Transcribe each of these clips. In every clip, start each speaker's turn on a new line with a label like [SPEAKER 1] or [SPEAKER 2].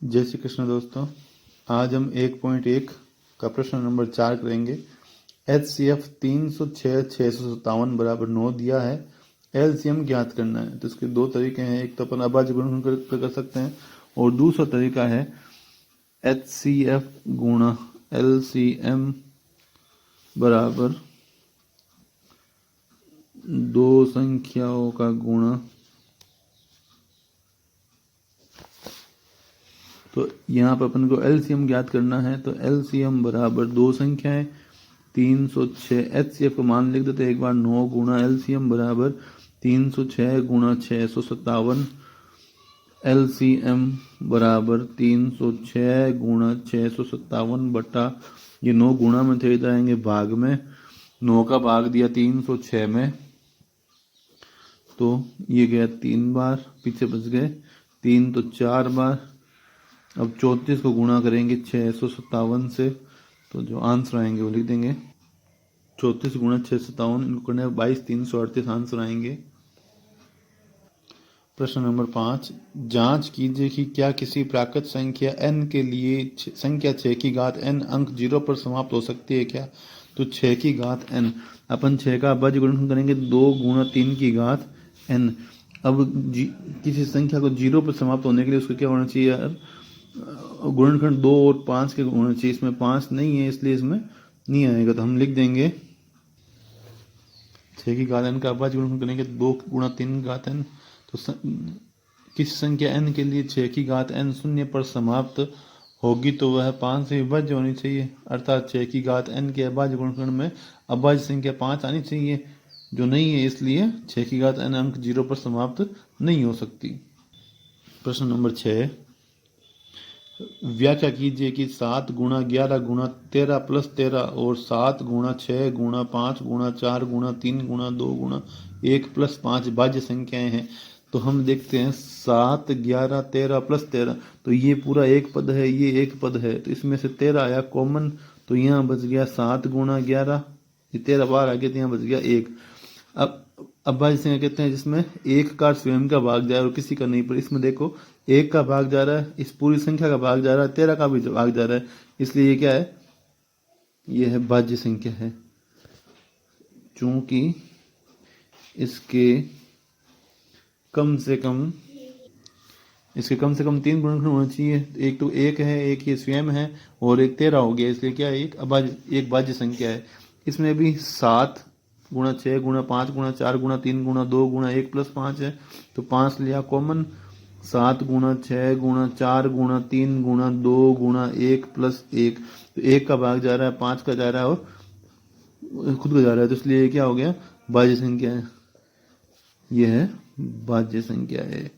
[SPEAKER 1] जय श्री कृष्ण दोस्तों। आज हम 1.1 का प्रश्न नंबर 4 करेंगे। HCF 306/657 बराबर 9 दिया है। LCM ज्ञात करना है। तो इसके दो तरीके हैं, एक तो अपन अभाज्य गुणनखंड कर सकते हैं और दूसरा तरीका है HCF गुणा LCM बराबर दो संख्याओं का गुणा। तो यहाँ पर अपन को LCM ज्ञात करना है, तो LCM बराबर दो संख्याएं 306। HCF को मान लिख देते एक बार 9 गुणा LCM बराबर 306 गुणा 657। LCM बराबर 306 गुणा 657 बटा ये 9 गुणा में थे, इधर आएंगे भाग में। 9 का भाग दिया 306 में, तो ये गया 3 बार, पीछे बच गए 3 तो 4 बार। अब 34 को गुणा करेंगे 657 से, तो जो आंसर आएंगे वो लिख देंगे। 34 गुणा 657 इनको करने 22,338 आंसर आएंगे। प्रश्न नंबर 5, जांच कीजिए कि क्या किसी प्राकृत संख्या n के लिए संख्या 6 की घात n अंक 0 पर समाप्त हो सकती है क्या। तो 6 की घात n, अपन 6 का अभाज्य गुणनखंड करेंगे 2 गुणा 3 की घात n। अब किसी संख्या को 0 पर समाप्त होने के लिए उसको क्या होना चाहिए यार, गुणनखंड 2 और 5 के होना चाहिए। इसमें 5 नहीं है इसलिए इसमें नहीं आएगा, तो हम लिख देंगे 6 की घात n का अभाज्य गुणनखंड करेंगे 2 गुणा 3 की घात n। तो किस संख्या n के लिए 6 की घात n शून्य पर समाप्त होगी, तो वह 5 से विभाज्य होनी चाहिए। अर्थात 6 की घात n के अभाज्य गुणनखंड में अभाज्य संख्या 5 आनी चाहिए, जो नहीं है, इसलिए 6 की घात n अंक 0 पर समाप्त नहीं हो सकती। प्रश्न नंबर 6, व्याख्या कीजिए कि 7 गुणा 11 गुणा 13 प्लस 13 और 7 गुणा 6 गुणा 5 गुणा 4 गुणा 3 गुणा 2 गुणा 1 प्लस 5 भाज्य संख्याएं हैं। तो हम देखते हैं 7 11 13 प्लस 13, तो ये पूरा एक पद है, ये एक पद है, तो इसमें से 13 आया कॉमन, तो यहाँ बच गया 7 गुणा 11, ये 13 बाहर आ गया, तो यहाँ बच गया 1। अब अभाज्य संख्या कहते हैं जिसमें एक का स्वयं का भाग जाए और किसी का नहीं, पर इसमें देखो 1 का भाग जा रहा है, इस पूरी संख्या का भाग जा रहा है, 13 का भी भाग जा रहा है, इसलिए ये क्या है, ये है भाज्य संख्या है। चूंकि इसके कम से कम 3 गुणनखंड होना चाहिए, एक तो 1 है, एक ये स्वयं है और एक 13 हो गया, इसलिए क्या है, एक भाज्य संख्या है। इसमें भी 7 गुणा 6 गुणा 5 गुणा 4 गुणा 3 गुणा 2 गुणा 1 प्लस 5 है, तो 5 लिया कॉमन। 7 गुणा 6 गुणा 4 गुणा 3 गुणा 2 गुणा 1 प्लस 1, तो 1 का भाग जा रहा है, 5 का जा रहा है और खुद का जा रहा है, तो इसलिए ये क्या हो गया, भाज्य संख्या है। यह है भाज्य संख्या है।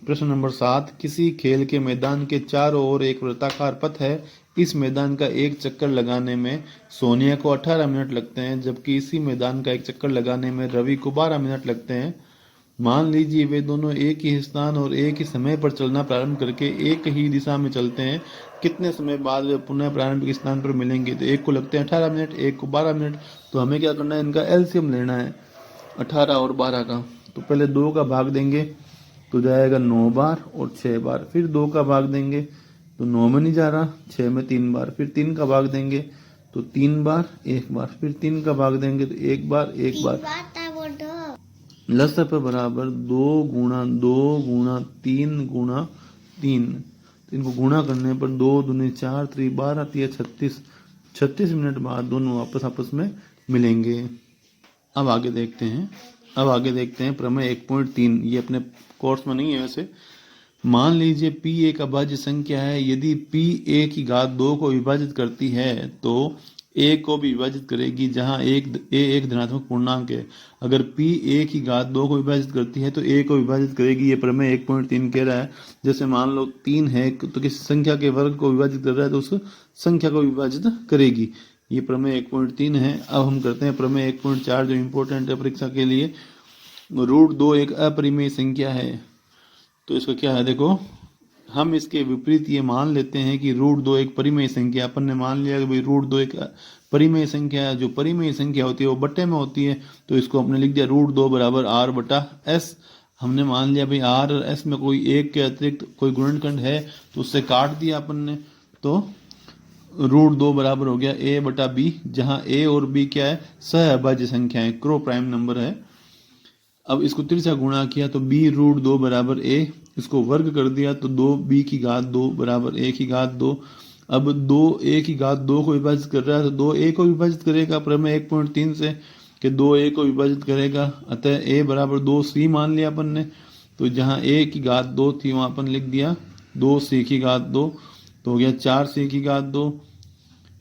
[SPEAKER 1] प्रश्न नंबर 7, किसी खेल के मैदान के चारों ओर एक वृत्ताकार पथ है। इस मैदान का एक चक्कर लगाने में सोनिया को 18 मिनट लगते हैं, जबकि इसी मैदान का एक चक्कर लगाने में रवि को 12 मिनट लगते हैं। मान लीजिए वे दोनों एक ही स्थान और एक ही समय पर चलना प्रारंभ करके एक ही दिशा में चलते हैं। कितने समय बाद वे पुनः प्रारंभिक स्थान पर मिलेंगे। तो एक को लगते हैं 18 मिनट, एक को 12 मिनट, तो हमें क्या करना है, इनका एलसीएम लेना है 18 और 12 का। तो पहले 2 का भाग देंगे तो जाएगा 9 बार और 6 बार, फिर 2 का भाग देंगे तो 9 में नहीं जा रहा, 6 में 3 बार, फिर 3 का भाग देंगे तो 3 बार 1 बार, फिर 3 का भाग देंगे तो 1 बार 1 बार। लसर पर बराबर 2 गुणा 2 गुणा 3 गुणा 3, तो इनको गुणा करने पर 2 दूनी 4 3 12 3 36 मिनट बाद दोनों वापस आपस में मिलेंगे। अब आगे देखते हैं प्रमेय 1.3, ये अपने कोर्स में नहीं है वैसे। मान लीजिए P एक अभाज्य संख्या है। यदि P a की घात 2 को विभाजित करती है तो a को भी विभाजित करेगी, जहां एक धनात्मक पूर्णांक है। अगर P a की घात 2 को विभाजित करती है तो a को विभाजित करेगी। ये प्रमेय 1.3 कह रहा है। जैसे मान लो 3 है तो किसी संख्या के वर्ग को विभाजित कर रहा है तो उस संख्या को विभाजित करेगी। ये प्रमेय 1.3 है। अब हम करते हैं प्रमेय 1.4, जो इम्पोर्टेंट है परीक्षा के लिए। √2 एक अपरिमेय संख्या है, तो इसका क्या है, देखो हम इसके विपरीत ये मान लेते हैं कि √2 एक परिमेय संख्या। अपन ने मान लिया कि भाई √2 एक परिमेय संख्या है। जो परिमेय संख्या होती है वो बट्टे में होती है, तो इसको हमने लिख दिया √2 बराबर r बटा s। हमने मान लिया भाई आर और एस में कोई एक के अतिरिक्त कोई गुणनखंड है तो उससे काट दिया अपन ने, तो √2 बराबर हो गया a बटा b, जहां a और b क्या है, सहअभाज्य संख्या है, क्रो प्राइम नंबर है। अब इसको तिरछा गुणा किया तो b √2 बराबर a, इसको वर्ग कर दिया तो 2b की घात 2 बराबर a की घात 2। अब 2a की घात 2 को विभाजित कर रहा है तो 2a को विभाजित करेगा प्रमेय 1.3 से कि 2a को विभाजित करेगा, अतः a बराबर 2c मान लिया अपन ने। तो जहां a की घात 2 थी वहां अपन लिख दिया 2c की घात 2, तो हो गया 4c की घात 2।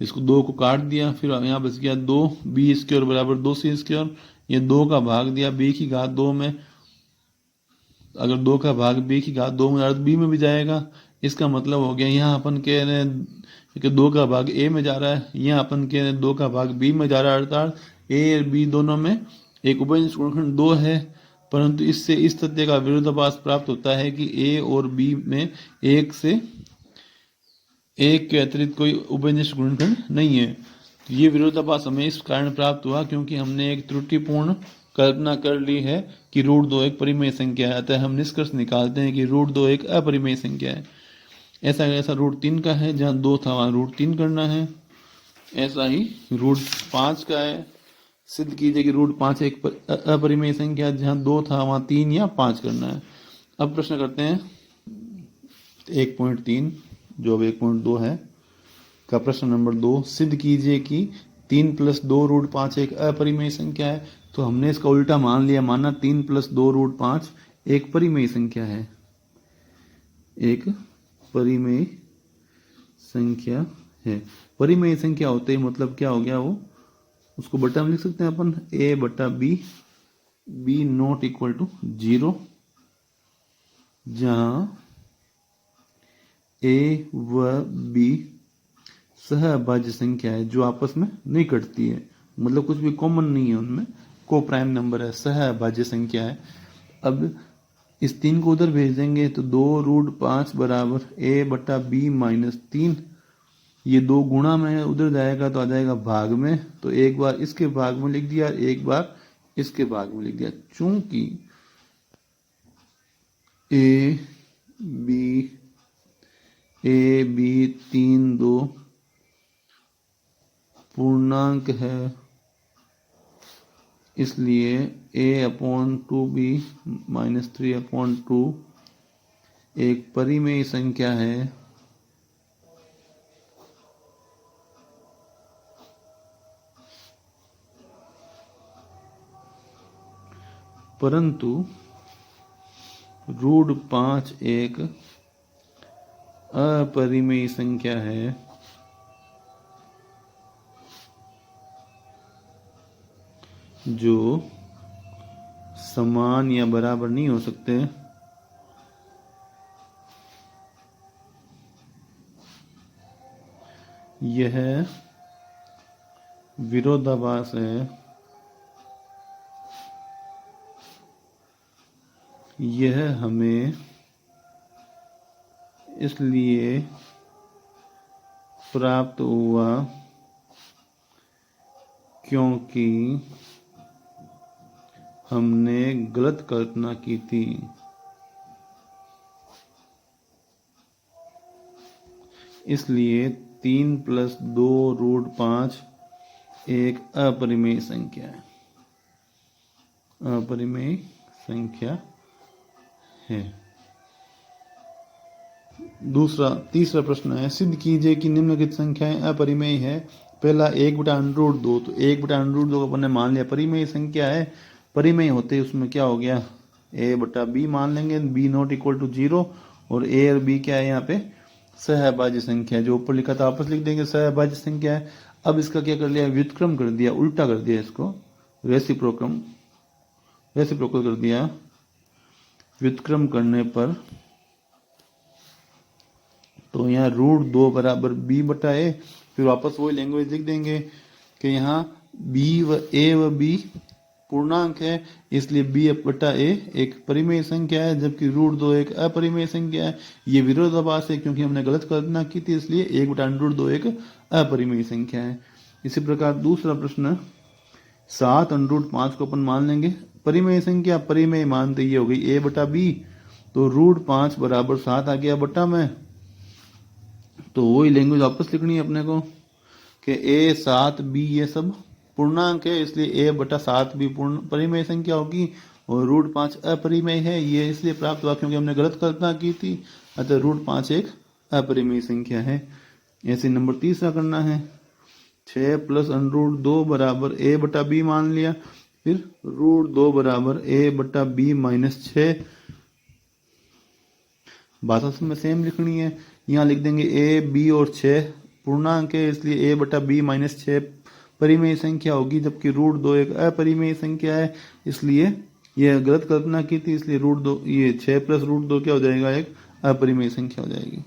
[SPEAKER 1] इसको 2 को काट दिया, फिर यहाँ बच गया 2b² बराबर 2c²। ये 2 का भाग दिया b की घात 2 में, अगर 2 का भाग b की घात 2 में अर्थ b में भी जाएगा। इसका मतलब हो गया यहाँ अपन कह रहे हैं कि 2 का भाग a में जा रहा है, यहाँ अपन कह रहे हैं 2 का भाग b में जा रहा है, अर्थात a और b दोनों में एक उभयनिष्ठ गुणनखंड 2 है। परंतु इससे इस तथ्य का विरोधाभास प्राप्त होता है कि a और b में एक के अतिरिक्त कोई उभयनिष्ठ गुणनखंड नहीं है। तो ये विरोधाभास हमें इस कारण प्राप्त हुआ क्योंकि हमने एक त्रुटिपूर्ण कल्पना कर ली है कि √2 एक परिमेय संख्या है, अतः हम निष्कर्ष निकालते हैं कि √2 एक अपरिमेय संख्या है। ऐसा √3 का है, जहाँ 2 था वहां √3 करना है। ऐसा ही √5 का है, सिद्ध कीजिए कि √5 एक अपरिमेय संख्या, जहाँ 2 था वहां 3 या 5 करना है। अब प्रश्न करते हैं 1.3 जो अब 1.2 है का प्रश्न नंबर 2, सिद्ध कीजिए कि 3 + 2 √5 एक अपरिमेय संख्या है। तो हमने इसका उल्टा मान लिया, माना 3 + 2 √5 एक परिमेय संख्या है, एक परिमेय संख्या है। परिमेय संख्या होते ही मतलब क्या हो गया, वो उसको बटा में लिख सकते हैं अपन a बटा b, b not equal to 0, जहां a व b सहअभाज्य संख्या है जो आपस में नहीं कटती है, मतलब कुछ भी कॉमन नहीं है उनमें, को प्राइम नंबर है, सहअभाज्य संख्या है। अब इस 3 को उधर भेज देंगे तो 2√5 बराबर a बटा b -3, ये 2 गुणा में उधर जाएगा तो आ जाएगा भाग में, तो एक बार इसके भाग में लिख दिया, एक बार इसके भाग में लिख दिया। चूंकि a b 3 2 पूर्णांक है, इसलिए a/2b -3/2 एक परिमेय संख्या है। परंतु √5 एक अपरिमेय संख्या है, जो समान या बराबर नहीं हो सकते। यह विरोधाभास है, यह हमें इसलिए प्राप्त हुआ क्योंकि हमने गलत कल्पना की थी। इसलिए 3 + 2 √5 एक अपरिमेय संख्या है, अपरिमेय संख्या है। तीसरा प्रश्न है, सिद्ध कीजिए कि निम्नलिखित संख्याएं अपरिमेय है। पहला 1/√2, तो 1/√2 को अपन ने मान लिया परिमेय संख्या है। परिमेय होते उसमें क्या हो गया, a बटा b मान लेंगे, b नॉट इक्वल टू 0, और a और b क्या है यहाँ पे, सहअभाज्य संख्या, जो ऊपर लिखा था वापस लिख देंगे, सहअभाज्य संख्या है। अब इसका क्या कर लिया, व्युत्क्रम कर दिया, उल्टा कर दिया, इसको रेसिप्रोकल कर दिया। व्युत्क्रम करने पर तो यहाँ √2 बराबर b बटा a, फिर वापस वही लैंग्वेज लिख देंगे कि यहाँ a व b पूर्णांक है, इसलिए b बटा a एक परिमेय संख्या है, जबकि √2 एक अपरिमेय संख्या है। ये विरोधाभास है क्योंकि हमने गलत कल्पना की थी, इसलिए 1/√2 एक अपरिमेय संख्या है। इसी प्रकार दूसरा प्रश्न, 7 √5 को अपन मान लेंगे परिमेय संख्या, परिमेय मानते ये हो गई a बटा b, तो √5 बराबर 7 आ गया बटा में। तो वही लैंग्वेज वापस लिखनी है अपने को कि a 7 b ये सब पूर्णांक है, इसलिए a बटा 7 भी पूर्ण परिमेय संख्या होगी और √5 अपरिमेय है। ये इसलिए प्राप्त हुआ क्योंकि हमने गलत कल्पना की थी, अतः √5 एक अपरिमेय संख्या है। ऐसे नंबर तीसरा करना है, 6 प्लस √2 बराबर a बटा b मान लिया, फिर √2 बराबर a बटा b माइनस 6। बात असल में सेम लिखनी है, यहाँ लिख देंगे a b और 6 पूर्णांक है, इसलिए a बटा b माइनस 6 परिमेय संख्या होगी, जबकि √2 एक अपरिमेय संख्या है, इसलिए यह गलत कल्पना की थी, इसलिए √2 ये 6 प्लस √2 क्या हो जाएगा, एक अपरिमेय संख्या हो जाएगी।